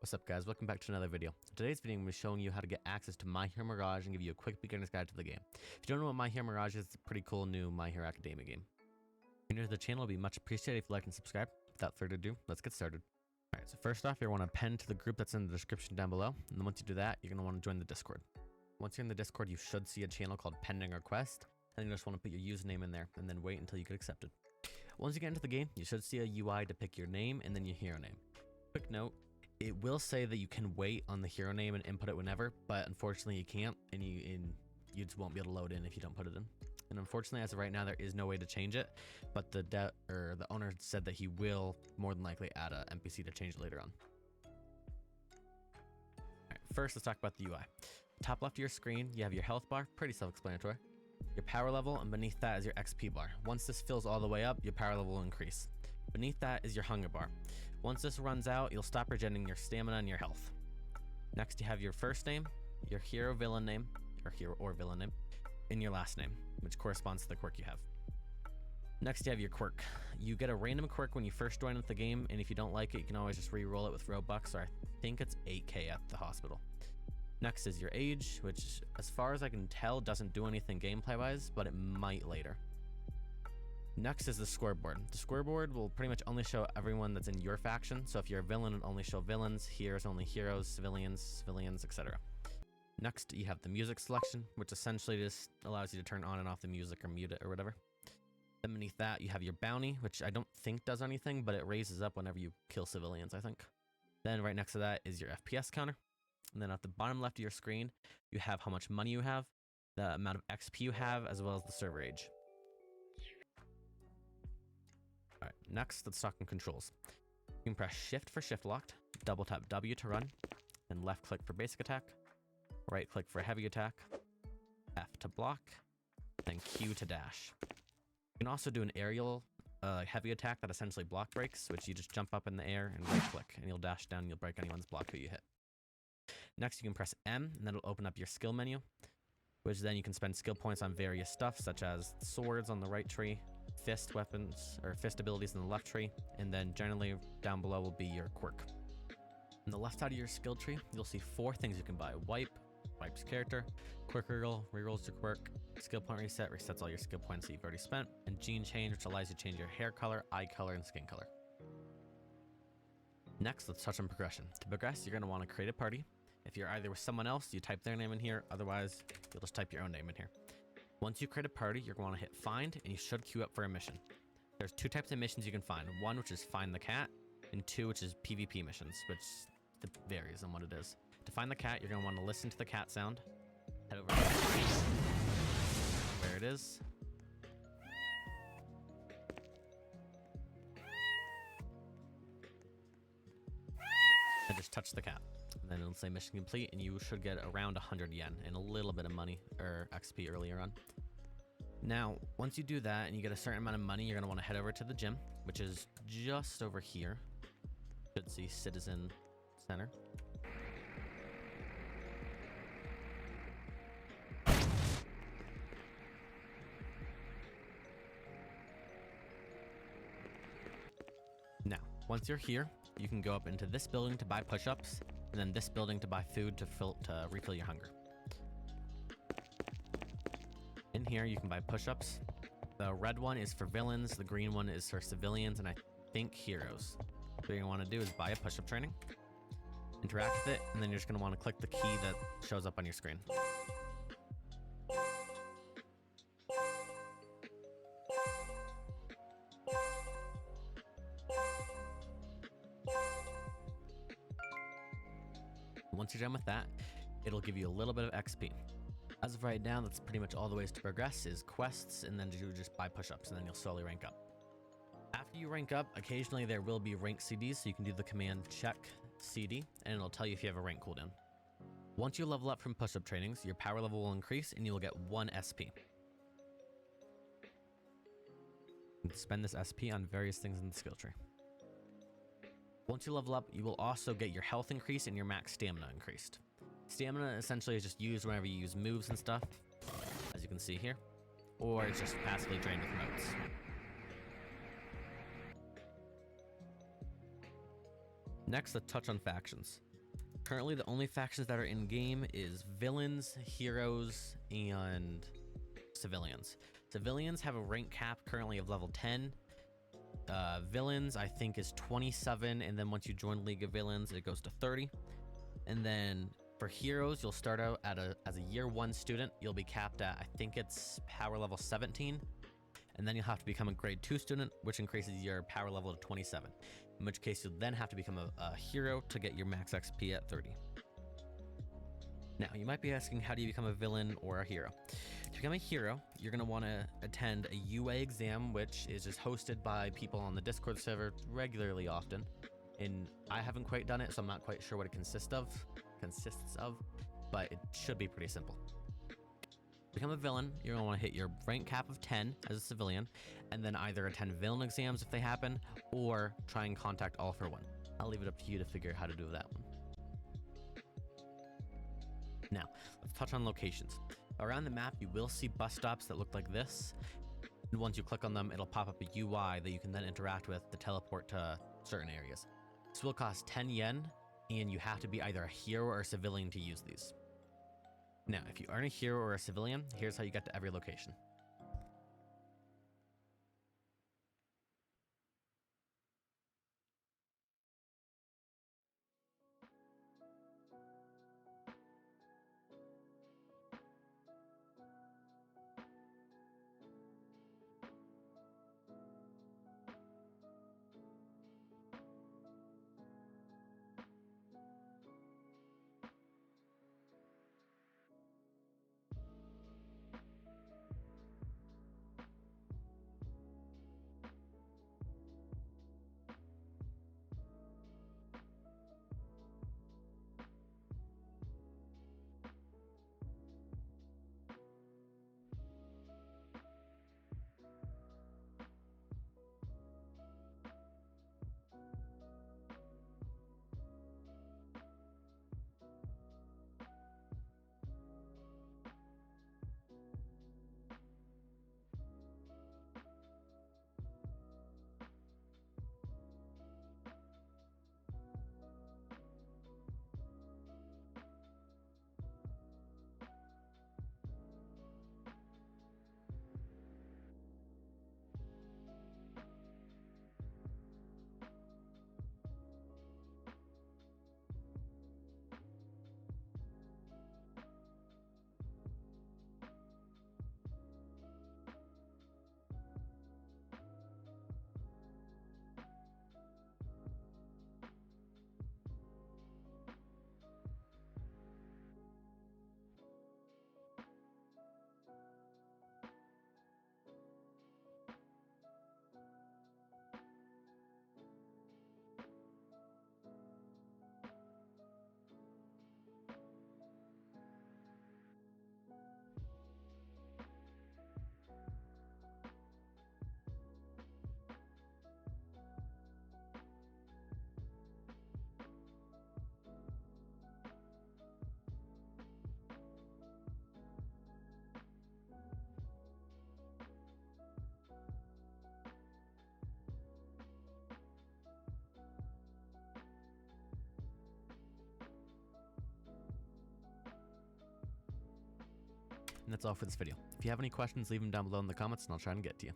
What's up guys, welcome back to another video. In today's video I'm going to be showing you how to get access to My Hero Mirage and give you a quick beginner's guide to the game. If you don't know what My Hero Mirage is, it's a pretty cool new My Hero Academia game. If you're new to the channel, it would be much appreciated if you like and subscribe. Without further ado, let's get started. Alright, so first off, you're going to append to the group that's in the description down below, and then once you do that, you're going to want to join the Discord. Once you're in the Discord, you should see a channel called Pending Request, and you just want to put your username in there, and then wait until you get accepted. Once you get into the game, you should see a UI to pick your name and then your hero name. Quick note, it will say that you can wait on the hero name and input it whenever, but unfortunately you can't, and you just won't be able to load in if you don't put it in. And unfortunately, as of right now, there is no way to change it, but the owner said that he will more than likely add a NPC to change it later on. Alright, first let's talk about the UI. Top left of your screen, you have your health bar, pretty self-explanatory. Your power level, and beneath that is your XP bar. Once this fills all the way up, your power level will increase. Beneath that is your hunger bar. Once this runs out, you'll stop regenerating your stamina and your health. Next, you have your first name, your hero villain name, or hero or villain name, and your last name, which corresponds to the quirk you have. Next, you have your quirk. You get a random quirk when you first join the game, and if you don't like it, you can always just re-roll it with Robux, or I think it's 8k at the hospital. Next is your age, which, as far as I can tell, doesn't do anything gameplay-wise, but it might later. Next is the scoreboard. The scoreboard will pretty much only show everyone that's in your faction, so if you're a villain, it'll only show villains, heroes only heroes, civilians, etc. Next, you have the music selection, which essentially just allows you to turn on and off the music or mute it or whatever. Then beneath that, you have your bounty, which I don't think does anything, but it raises up whenever you kill civilians, I think. Then right next to that is your FPS counter. And then at the bottom left of your screen, you have how much money you have, the amount of XP you have, as well as the server age. Alright, next let's talk on controls. You can press shift for shift locked, double tap W to run, then left click for basic attack, right click for heavy attack, F to block, then Q to dash. You can also do an aerial heavy attack that essentially block breaks, which you just jump up in the air and right click, and you'll dash down and you'll break anyone's block who you hit. Next, you can press M, and that'll open up your skill menu, which then you can spend skill points on various stuff, such as swords on the right tree, fist weapons, or fist abilities in the left tree, and then generally down below will be your quirk. On the left side of your skill tree, you'll see 4 things you can buy. Wipe, wipes character, quirk reroll, rerolls your quirk, skill point reset, resets all your skill points that you've already spent, and gene change, which allows you to change your hair color, eye color, and skin color. Next, let's touch on progression. To progress, you're going to want to create a party. If you're either with someone else, you type their name in here, otherwise you'll just type your own name in here. Once you create a party, you're going to hit find, and you should queue up for a mission. There's 2 types of missions you can find. One, which is find the cat, and 2, which is PvP missions, which varies on what it is. To find the cat, you're going to want to listen to the cat sound, head over where it is, and just touch the cat. And then it'll say mission complete, and you should get around 100 yen and a little bit of money or XP earlier on. Now, once you do that and you get a certain amount of money, you're going to want to head over to the gym, which is just over here. You should see Citizen Center. Now, once you're here, you can go up into this building to buy push-ups, and then this building to buy food to refill your hunger. In here, you can buy push-ups. The red one is for villains, the green one is for civilians, and I think heroes. What you're going to want to do is buy a push-up training, interact with it, and then you're just going to want to click the key that shows up on your screen. Once you're done with that, it'll give you a little bit of XP. As of right now, that's pretty much all the ways to progress is quests, and then you just buy push-ups, and then you'll slowly rank up. After you rank up, occasionally there will be rank CDs, so you can do the command check CD, and it'll tell you if you have a rank cooldown. Once you level up from push-up trainings, your power level will increase, and you will get 1 SP. You can spend this SP on various things in the skill tree. Once you level up, you will also get your health increased and your max stamina increased. Stamina essentially is just used whenever you use moves and stuff, as you can see here, or it's just passively drained with motes. Next, let's touch on factions. Currently, the only factions that are in game is villains, heroes, and civilians. Civilians have a rank cap currently of level 10. Villains, I think, is 27, and then once you join League of Villains, it goes to 30. And then for heroes, you'll start out as a year 1 student. You'll be capped at, I think it's power level 17. And then you'll have to become a grade 2 student, which increases your power level to 27. In which case, you'll then have to become a hero to get your max XP at 30. Now, you might be asking, how do you become a villain or a hero? To become a hero, you're going to want to attend a UA exam, which is just hosted by people on the Discord server regularly often. And I haven't quite done it, so I'm not quite sure what it consists of, but it should be pretty simple. To become a villain, you're going to want to hit your rank cap of 10 as a civilian, and then either attend villain exams if they happen, or try and contact All for One. I'll leave it up to you to figure out how to do that one. Now, let's touch on locations. Around the map, you will see bus stops that look like this. And once you click on them, it'll pop up a UI that you can then interact with to teleport to certain areas. This will cost 10 yen, and you have to be either a hero or a civilian to use these. Now, if you aren't a hero or a civilian, here's how you get to every location. And that's all for this video. If you have any questions, leave them down below in the comments and I'll try and get to you.